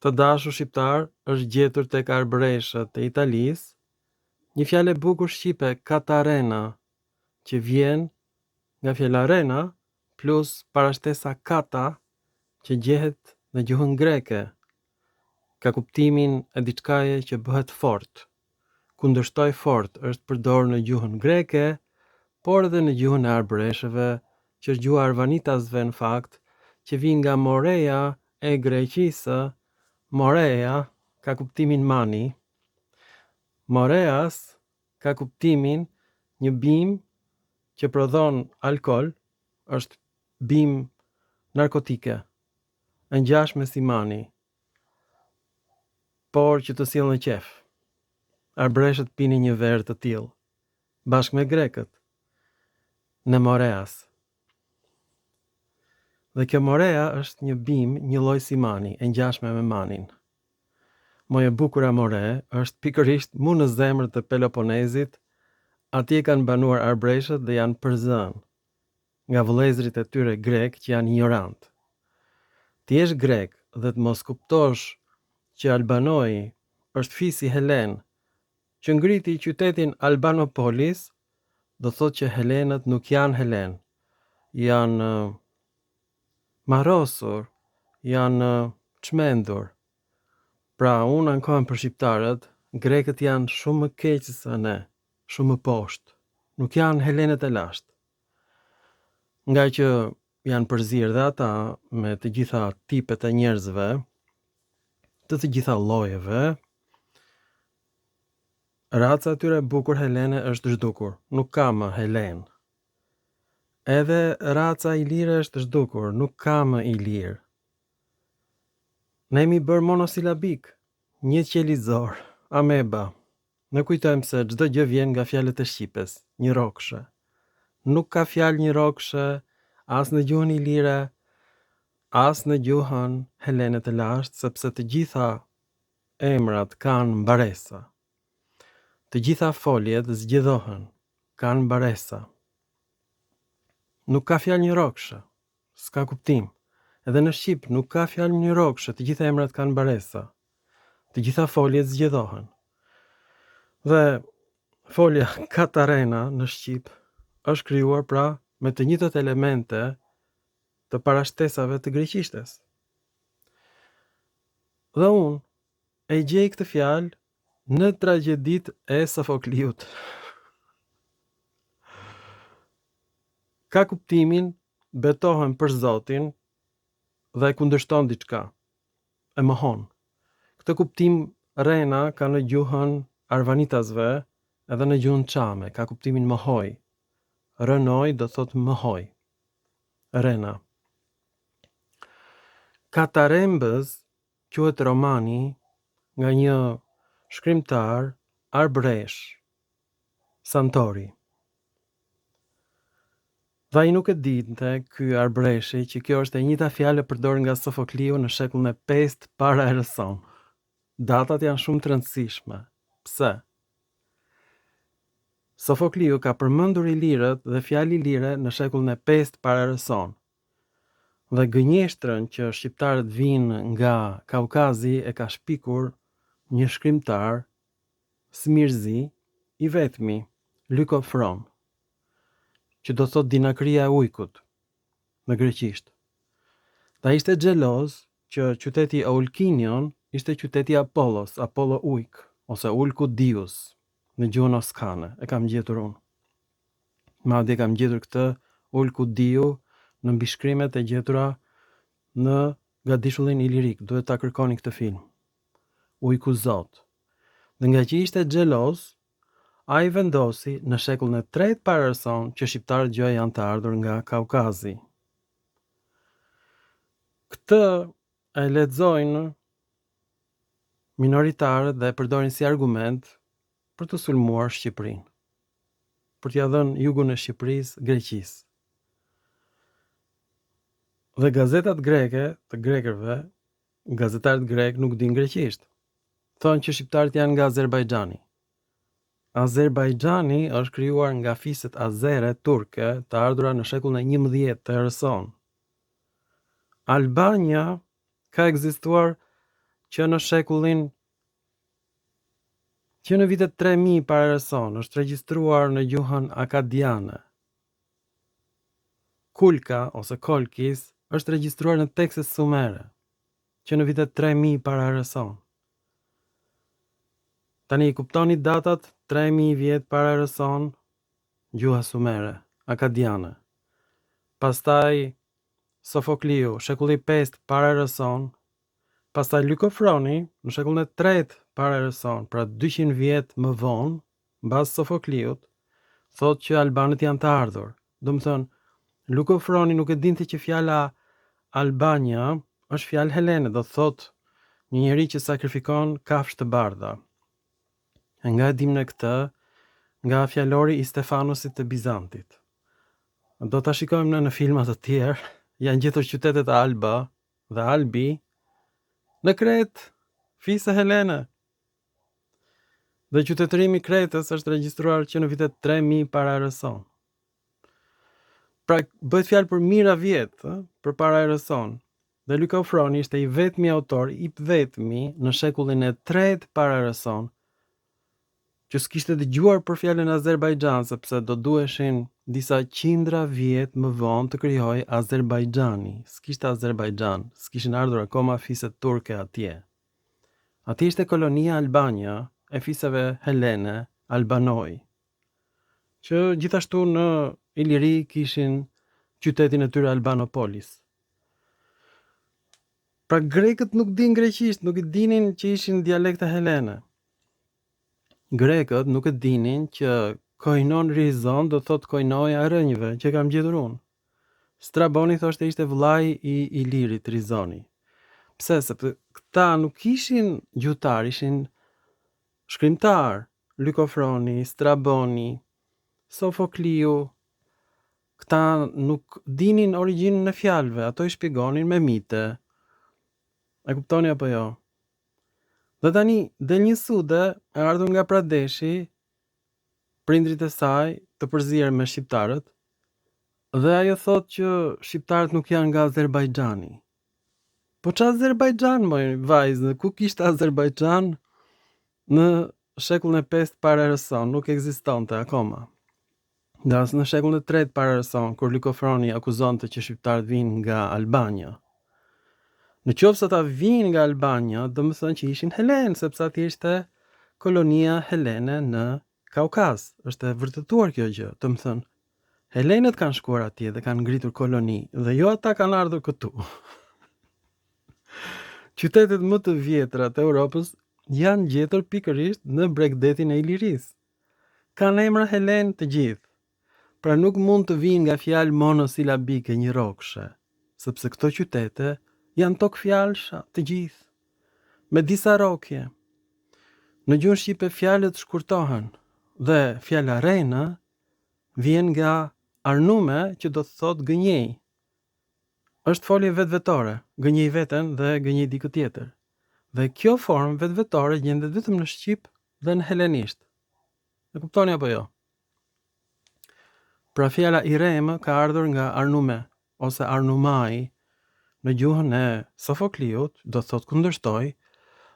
Të dashur shqiptar është gjetur tek arbreshët e Italisë një fjalë e bukur shqipe katarena, që vjen nga fjala arena plus parashtesa kata, që gjehet në gjuhën greke, ka kuptimin e diçkaje që bëhet fort. Kundërshtoj fort është përdorur në gjuhën greke, por edhe në gjuhën e arbreshëve, që është gjuha arvanitasve në fakt, që vjen nga moreja e greqisë. Moreja ka kuptimin mani. Moreas ka kuptimin një bimë që prodhon alkol, është bimë narkotike, e ngjashme si mani, por që të sjellë në qef. Arbreshët pinin një verë të tillë, bashkë me grekët, në Moreas. Dhe kjo Morea është një bimë një lloj si mani, e ngjashme me manin. Moje bukura more është pikërisht mu në zemrën të Peloponezit, atje kanë banuar arbreshët dhe janë përzënë nga vëllezërit e tyre grek që janë ignorant. Ti jesh grek dhe të mos kuptosh që Albanoi është fisi Helen, që ngriti qytetin Albanopolis, do thotë që Helenët nuk janë Helen, janë marrosur, janë çmendur. Pra, unë ankohem për shqiptarët, grekët janë shumë më keq se ne, shumë më poshtë. Nuk janë Helenet e lashtë. Nga që janë përzirë dhe ata me të gjitha tipet e njerëzve, të gjitha llojeve, raca e tyre bukur Helene është zhdukur, nuk ka më Helen. Edhe raca ilire është zhdukur, nuk ka më ilir. Ne jemi bërë monosilabik, një qelizor, ameba. Ne kujtojmë se çdo gjë vjen nga fjalët e shqipes, një rokshë. Nuk ka fjalë një rokshë as në gjuhën ilire, as në gjuhën Helene të lashtë, sepse të gjitha emrat kanë mbaresa. Të gjitha foljet zgjedhohen, kanë mbaresa. Nuk ka fjalë një rokshë, s'ka kuptim. Edhe në Shqip nuk ka fjalë një rokshë, të gjitha emrat kanë mbaresa. Të gjitha foljet zgjedhohen. Dhe folja katarena në Shqip është krijuar pra me të njëjtat elemente të parashtesave të greqishtes. Dhe unë e gjej këtë fjalë në tragjeditë e Sofokliut. Ka kuptimin betohen për Zotin dhe e kundërshton diçka, e mohon. Këtë kuptim rena ka në gjuhën arvanitasve edhe në gjuhën çame, ka kuptimin mohoj. Rënoj do thot mohoj. Rena. Katarembës quhet romani nga një shkrimtar arbresh, Santori. Dhe ai nuk e dinte ky arbreshi që kjo është e njëjta fjalë përdorur nga Sofokliu në shekullin e 5 para erës sonë. Datat janë shumë të rëndësishme. Pse? Sofokliu ka përmendur ilirët dhe fjalë ilire në shekullin e 5 para erës sonë. Dhe gënjeshtrën që shqiptarët vinë nga Kaukazi e ka shpikur një shkrimtar, Smirzi, i vetmi, Lykofron, që do thot dinakria e ujkut në greqisht. Dhe ishte xheloz që qyteti Aulkinion ishte qyteti Apollos, Apollo ujk, ose Ulku Dius, në gjuhën oskane, e kam gjetur unë. Madje kam gjetur këtë Ulku Diu në mbishkrimet e gjetura në Gadishullin Ilirik, duhet ta kërkoni këtë film. Ujku Zot. Dhe nga që ishte xheloz, ai vendosi në shekullin e 3 para erës sonë që shqiptarët gjë janë të ardhur nga Kaukazi. Këtë e lexojnë minoritarët dhe e përdorin si argument për të sulmuar Shqipërinë, për t'ia dhënë jugun e Shqipërisë Greqisë. Dhe gazetat greke të grekërve, gazetarët grek nuk din greqisht. Thonë që shqiptarët janë nga Azerbajxhani. Azerbajxhani është krijuar nga fiset azere turke të ardhura në shekullin e 11 të erës sonë. Albania ka ekzistuar që në vitet 3000 para erës sonë është regjistruar në gjuhën akadiane. Kulka ose Kolkis është regjistruar në tekstet sumere, që në vitet 3000 para erës sonë. Tani i kuptoni datat 3000 vjet para erës sonë, gjuha sumere, akadiane. Pastaj Sofokliu, shekulli 5 para erës sonë, pastaj Lykofroni në shekullin e 3 para erës sonë, pra 200 vjet më vonë, mbas Sofokliut, thotë që albanët janë të ardhur. Domethënë, Lykofroni nuk e dinte që fjala Albania është fjalë helene, do thotë një njeri që sakrifikon kafshë të bardha. E nga e dim në këtë, nga fjalori i Stefanosit të Bizantit. Do ta shikojmë në filma të tjerë, janë gjetur qytetet Alba dhe Albi në Kret, fisë helene. Dhe qytetërimi i Kretës është regjistruar që në vitet 3000 para erës sonë. Pra bëhet fjalë për mijëra vjet, përpara erës sonë. Dhe Lykofroni ishte i vetmi autor, i vetmi në shekullin e 3 para erës sonë, që s'kishte dëgjuar për fjalën Azerbajxhan, sepse do duheshin disa qindra vjet më vonë të krijojë Azerbajxhani. S'kishte Azerbajxhan, s'kishin ardhur akoma fiset turke atje. Atje ishte kolonia Albania e fiseve helene, Albanoi, që gjithashtu në Iliri kishin qytetin e tyre Albanopolis. Pra grekët nuk din greqisht, nuk i dinin që ishin dialekte helene. Grekët nuk e dinin që koinon rizon do thot koinoja e rënjve, që kam gjetur unë. Straboni thoshte ishte vllai i Ilirit, Rizoni. Pse? Sepse këta nuk ishin gjutar, ishin shkrimtar. Lykofroni, Straboni, Sofokliu, këta nuk dinin origjinën e fjalëve, ato i shpjegonin me mite. E kuptoni apo jo? Dhe tani del një sude e ardhur nga Pradeshi, prindrit e saj të përzier me shqiptarët, dhe ajo thot që shqiptarët nuk janë nga Azerbajxhani. Po ç'a Azerbajxhan, moj vajzë, ku kishte Azerbajxhan në shekullin e 5 para erës sonë, nuk ekzistonte akoma. Dhe as në shekullin e 3 para erës sonë, kur Lykofroni akuzonte që shqiptarët vinë nga Albania. Në qoftë se ata vinë nga Albania, do më thënë që ishin helen, sepse atje ishte kolonia helene në Kaukaz. Është e vërtetuar kjo gjë, do më thënë. Helenët kanë shkuar atje dhe kanë ngritur koloni, dhe jo ata kanë ardhur këtu. Qytetet më të vjetra të Europës janë gjetur pikërisht në bregdetin e Ilirisë. Kanë emra helen të gjithë. Pra nuk mund të vinë nga fjalë monosilabike një rrokshe, sepse këto qytete janë tokë fjalësha të gjithë, me disa rrokje. Në gjuhën shqipe fjalët shkurtohen dhe fjala rena vjen nga arnume, që do të thotë gënjej. Është folje vetvetore, gënjej veten dhe gënjej dikë tjetër. Dhe kjo formë vetvetore gjendet vetëm në shqip dhe në helenisht. E kuptoni apo jo? Pra fjala irem ka ardhur nga arnume ose arnumai në gjuhën e Sofokliut, do thot kundërshtoj,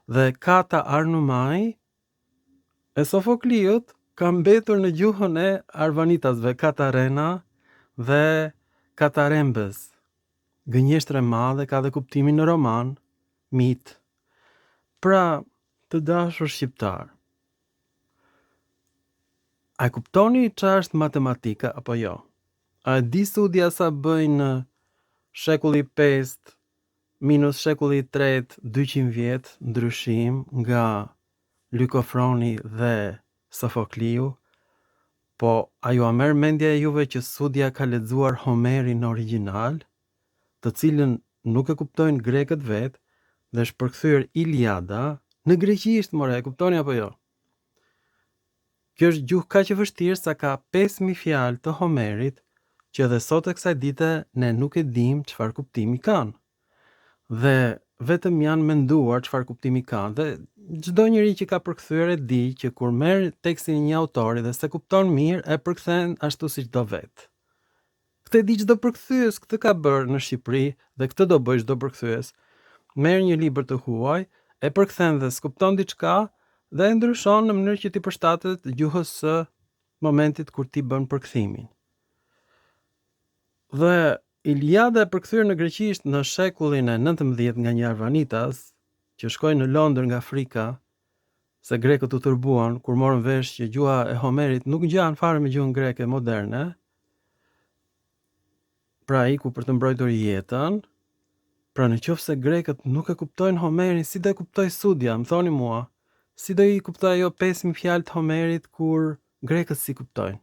dhe kata arnumai e Sofokliut ka mbetur në gjuhën e arvanitasve, katarena dhe katarembes. Gënjeshtre madhe ka dhe kuptimin në roman, mit. Pra, të dashur shqiptar, a kuptoni çfarë është matematika apo jo? A di studia sa bëjnë shekulli 5 minus shekulli 3, 200 vjet ndryshim nga Lykofroni dhe Sofokliu? Po, a ju a merr mendja e juve që studia ka lexuar Homerin në origjinal, të cilën nuk e kuptojnë grekët vetë, dhe është përkthyer Iliada në greqisht, more, e kuptoni apo jo? Kjo është gjuhë kaq e vështirë sa ka 5000 fjalë të Homerit, që edhe sot e kësaj dite ne nuk e dim çfarë kuptimi kanë. Dhe vetëm janë menduar çfarë kuptimi kanë, dhe çdo njeri që ka përkthyer e di që kur merr tekstin e një autori dhe se kupton mirë, e përkthen ashtu siç do vet. Këtë di çdo përkthyes, këtë ka bërë në Shqipëri dhe këtë do bëj çdo përkthyes. Merr një libër të huaj, e përkthen dhe skupton diçka dhe e ndryshon në mënyrë që t'i përshtatet gjuhës së momentit kur ti bën përkthimin. Dhe Iliada e përkthyer në greqisht në shekullin e 19 nga një Arvanitas që shkoi në Londër nga Afrika, se grekët u turbuan kur morën vesh që gjuha e Homerit nuk ngjan fare me gjuhën greke moderne. Pra iku për të mbrojtur jetën. Pra në qoftë se grekët nuk e kuptojnë Homerin, si do e kuptoj Sudja, më thoni mua, si do i kuptoj ajo 5000 fjalë të Homerit kur grekët si kuptojnë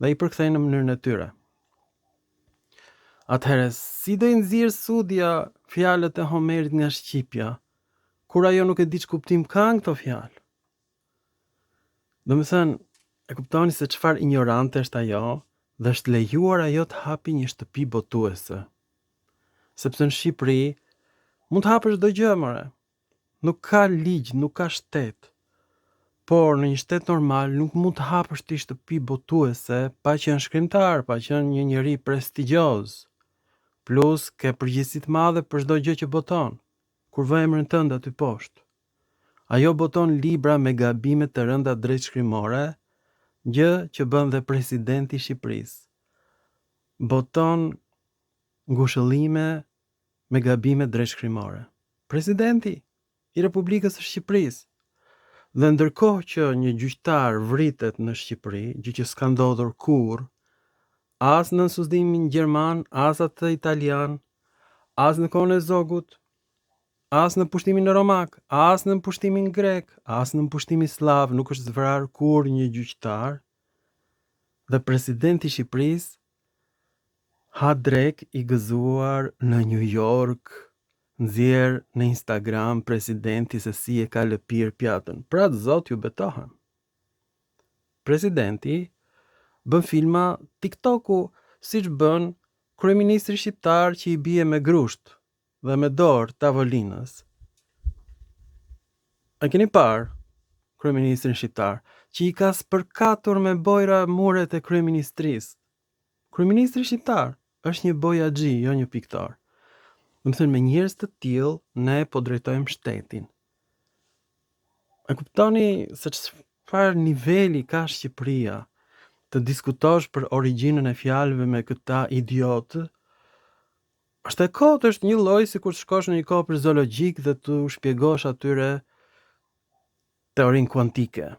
dhe i përkthejnë në mënyrën e tyre. Atëherë, si do i nxjerrë Sudja fjalët e Homerit nga shqipja, kur ajo nuk e di ç'kuptim kanë këto fjalë? Domethënë, e kuptoni se çfarë ignorante është ajo dhe është lejuar ajo të hapi një shtëpi botuese. Sepse në Shqipëri mund të hapësh çdo gjë, more. Nuk ka ligj, nuk ka shtet. Por në një shtet normal nuk mund të hapësh ti shtëpi botuese pa qenë shkrimtar, pa qenë një njeri prestigjioz. Plus ke përgjegjësi të madhe për çdo gjë që boton, kur vë emrin tënd aty poshtë. Ajo boton libra me gabime të rënda drejtshkrimore, gjë që bën dhe presidenti i Shqipërisë. Boton ngushëllime me gabime drejtshkrimore. Presidenti i Republikës së Shqipërisë. Dhe ndërkohë që një gjyqtar vritet në Shqipëri, gjë që s'ka ndodhur kurrë, as në nënsuzdimin gjerman, as atë italian, as në kohën e Zogut, as në pushtimin në Romak, as në pushtimin grek, as në pushtimin slav, nuk është zvrar kur një gjyqtar. Dhe presidenti i Shqipërisë ha drek i gëzuar në New York, nxjerr në Instagram presidenti se si e ka lëpir pjatën. Pra zot ju betohen. Presidenti bën filma TikToku, siç bën kryeministri shqiptar që i bie me grusht dhe me dorë tavolinës. A keni parë kryeministrin shqiptar që i ka spërkatur me bojra muret e kryeministrisë? Kryeministri shqiptar është një bojaxhi, jo një piktor. Domethënë me njerëz të tillë ne po drejtojmë shtetin. E kuptoni se çfarë niveli ka Shqipëria? Të diskutosh për origjinën e fjalëve me këta idiotë, është e kot, është një lloj sikur të shkosh në një kopër zoologjik dhe tu shpjegosh atyre teorinë kuantike,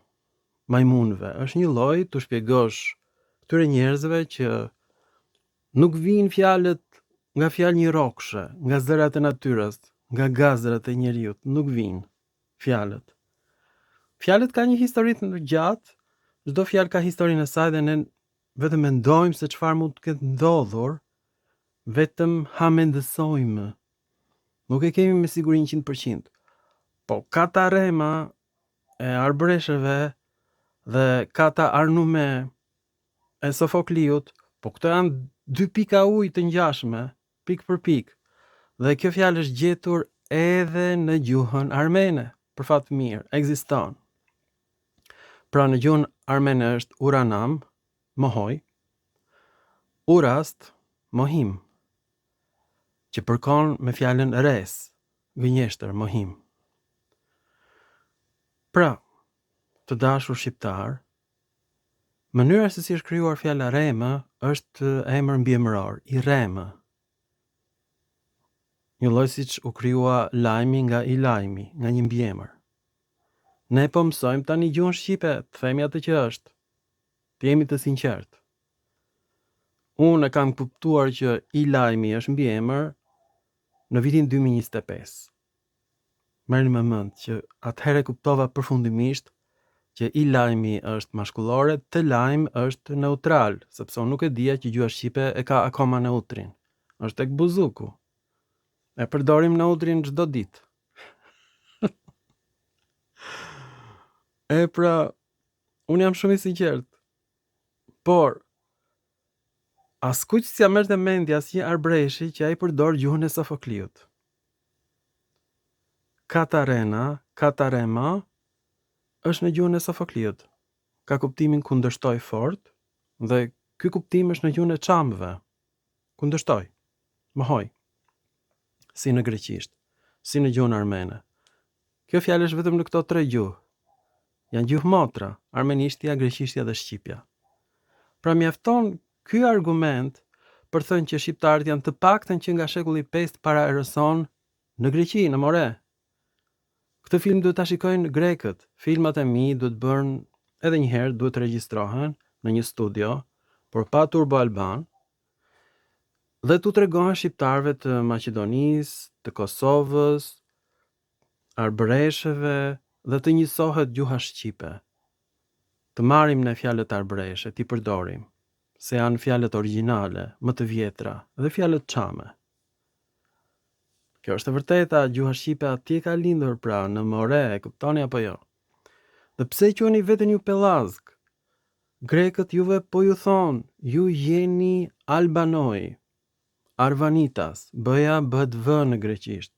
majmunëve. Është një lloj tu shpjegosh këtyre njerëzve që nuk vijnë fjalët nga fjalë një rrokshe, nga zërat e natyrës, nga gazrat e njeriut, nuk vijnë fjalët. Fjalët kanë një histori të gjatë. Çdo fjalë ka historinë e saj dhe ne vetëm mendojmë se çfarë mund të ketë ndodhur, vetëm hamendësojmë. Nuk e kemi me siguri 100%. Po kata rema e arbreshëve dhe kata arnume e Sofokliut, po këto janë 2 pika ujë të ngjashme, pik për pik. Dhe kjo fjalë është gjetur edhe në gjuhën armene, për fat të mirë, ekziston. Pra në gjuhën armene është uranam, mohoj, urast, mohim, që përkon me fjalën res, gënjeshtër, mohim. Pra, të dashur shqiptar, mënyra se si është krijuar fjala remë është emër mbiemëror, i remë. Një lloj siç u krijua lajmi nga i lajmi, nga një mbiemër. Ne po mësojmë tani gjuhën shqipe, të themi atë që është. Të jemi të sinqert. Unë e kam kuptuar që i lajmi është mbiemër në vitin 2025. Merrni me mend që atëherë kuptova përfundimisht që i lajmi është mashkullore, të lajm është neutral, sepse unë nuk e dija që gjuha shqipe e ka akoma neutrin. Është tek buzuku. E përdorim neutrin çdo ditë. E pra, unë jam shumë i sinqert. Por askujt s'ja merrte mendja asnjë arbreshi që ai përdor gjuhën e Sofokliut. Katarena, katarema është në gjuhën e Sofokliut. Ka kuptimin kundërshtoj fort dhe ky kuptim është në gjuhën e çamëve. Kundërshtoj, mohoj. Si në greqisht, si në gjuhën armene. Kjo fjalë është vetëm në këto 3 gjuhë. Janë gjuhë motra, armenishtja, greqishtja dhe shqipja. Pra mjafton ky argument për thënë që shqiptarët janë të paktën që nga shekulli 5 para erës sonë në Greqi, në More. Këtë film duhet ta shikojnë grekët. Filmat e mi duhet bërnë edhe një herë, duhet të regjistrohen në një studio, por pa turbo alban, dhe tu tregohen shqiptarëve të Maqedonisë, të Kosovës, arbëreshëve dhe të njësohet gjuha shqipe. Të marrim në fjalët arbëreshe, t'i përdorim, se janë fjalët origjinale, më të vjetra dhe fjalët çame. Kjo është e vërteta, gjuha shqipe atje ka lindur pra në More, e kuptoni apo jo? Dhe pse quheni veten ju pellazg? Grekët juve po ju thon, ju jeni albanoi. Arvanitas, bëja bëhet vë në greqisht.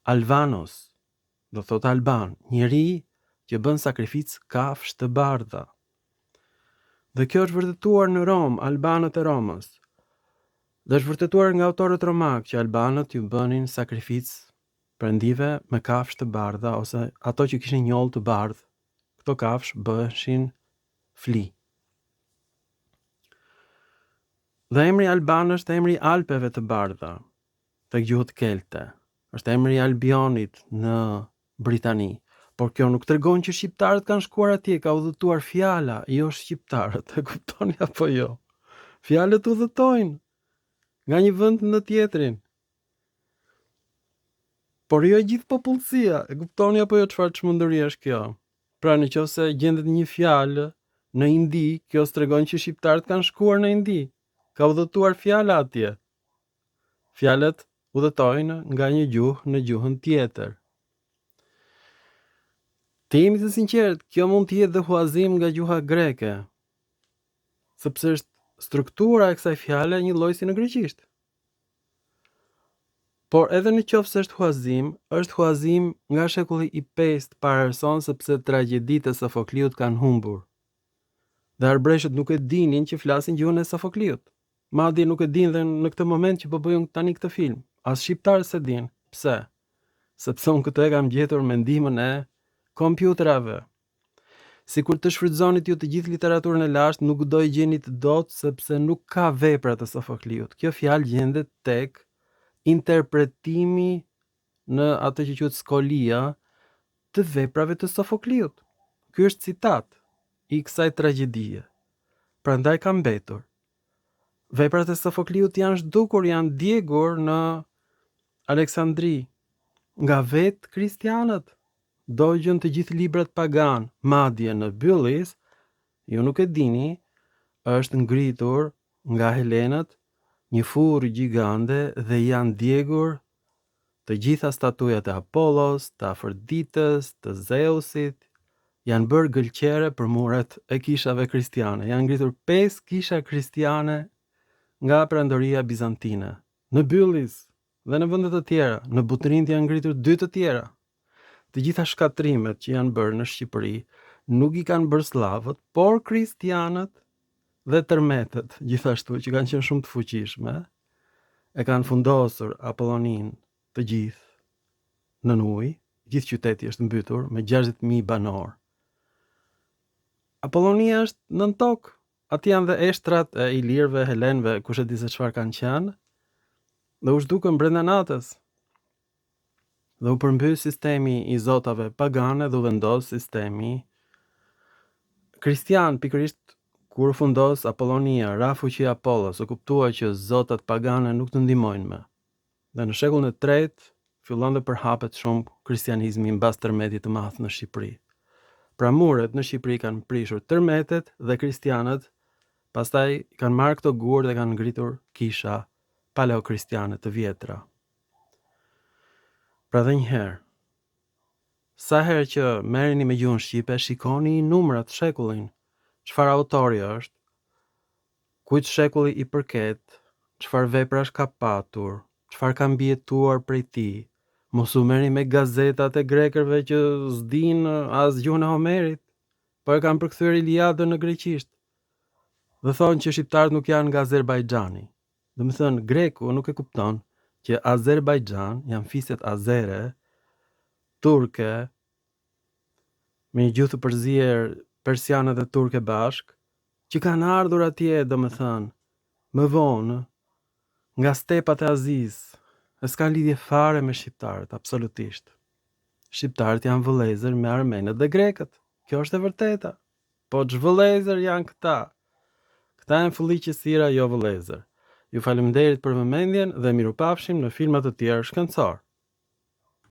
Alvanos, do thot alban, njeri që bën sakrificë kafshë të bardha. Dhe kjo është vërtetuar në Rom, albanët e Romës. Dhe është vërtetuar nga autorët romak që albanët ju bënin sakrificë prendive me kafshë të bardha ose ato që kishin njollë të bardhë. Këto kafshë bëheshin fli. Dhe emri Alban është emri Alpeve të bardha, tek gjuhët kelte. Është emri Albionit në Britani. Por kjo nuk tregon që shqiptarët kanë shkuar atje, ka udhëtuar fjala, jo shqiptarët, e kuptoni apo jo? Fjalët udhëtojnë nga një vend në tjetrin. Por jo gjithë popullsia, e kuptoni apo jo çfarë çmendëri është kjo? Pra nëse gjendet një fjalë në Indi, kjo tregon që shqiptarët kanë shkuar në Indi. Ka udhëtuar fjala atje. Fjalët udhëtojnë nga një gjuhë në gjuhën tjetër. Të jemi të sinqert, kjo mund të jetë dhe huazim nga gjuha greke, sepse është struktura e kësaj fjale një lloj si në greqisht. Por edhe në qoftë se është huazim nga shekulli i 5 para erës sonë, sepse tragjeditë e Sofokliut kanë humbur. Dhe arbreshët nuk e dinin që flasin gjuhën e Sofokliut. Madje nuk e din dhe në këtë moment që po bëjmë tani këtë film. As shqiptarët se din. Pse? Sepse unë këtë e kam gjetur me ndihmën e kompjuterave. Sikur të shfrytëzonit ju të gjithë literaturën e lashtë, nuk do i gjeni të dot sepse nuk ka vepra të Sofokliut. Kjo fjalë gjendet tek interpretimi në atë që quhet skolia të veprave të Sofokliut. Ky është citat i kësaj tragjedie. Prandaj ka mbetur. Veprat e Sofokliut janë zhdukur, janë djegur në Aleksandri nga vetë kristianët. Dogjën të gjithë librat pagan, madje në Byllis, ju nuk e dini, është ngritur nga helenët një furrë gjigande dhe janë djegur të gjitha statujat e Apollos, të Afroditës, të Zeusit, janë bërë gëlqere për muret e kishave kristiane. Janë ngritur 5 kisha kristiane nga perandoria bizantine. Në Byllis dhe në vende të tjera, në Butrint janë ngritur 2 të tjera. Të gjitha shkatrimet që janë bërë në Shqipëri nuk i kanë bërë slavët, por kristianët dhe tërmetët, gjithashtu që kanë qenë shumë të fuqishme, e kanë fundosur Apollonin të gjithë në ujë. Gjithë qyteti është mbytur me 60.000 banor. Apollonia është nën tokë. Aty janë dhe eshtrat e ilirëve, helenëve, kush e di se çfarë kanë qenë, dhe u zhdukën brenda natës. Dhe u përmbys sistemi i zotave pagane dhe u vendos sistemi kristian. Pikërisht kur u fundos Apollonia, ra fuqia Apollos, u kuptua që zotat pagane nuk të ndihmojnë më. Dhe në shekullin e 3 fillon të përhapet shumë kristianizmi mbas tërmetit të madh në Shqipëri. Pra muret në Shqipëri kanë prishur tërmetet dhe kristianët, pastaj kanë marrë këto gur dhe kanë ngritur kisha paleokristiane të vjetra. Pra dhe njëherë, sa herë që merreni me gjuhën shqipe, shikoni numrat, shekullin, çfarë autori është, kujt shekulli i përket, çfarë veprash ka patur, çfarë ka mbijetuar prej tij. Mos u merrni me gazetat e grekërve që s'din as gjuhën e Homerit, po e kanë përkthyer Iliadën në greqisht. Dhe thonë që shqiptarët nuk janë nga Azerbajxhani. Do të thënë greku nuk e kupton që Azerbajxhan janë fiset azere turke, me një gjuhë të përzier persiane dhe turke bashk, që kanë ardhur atje, domethënë, më vonë, nga stepat e Azisë, e s'ka lidhje fare me shqiptarët, absolutisht. Shqiptarët janë vëllezër me armenët dhe grekët. Kjo është e vërteta. Po ç'vëllezër janë këta? Këta janë fëlliqësira, jo vëllezër. Ju faleminderit për vëmendjen dhe mirupafshim në filma të tjerë shkencor.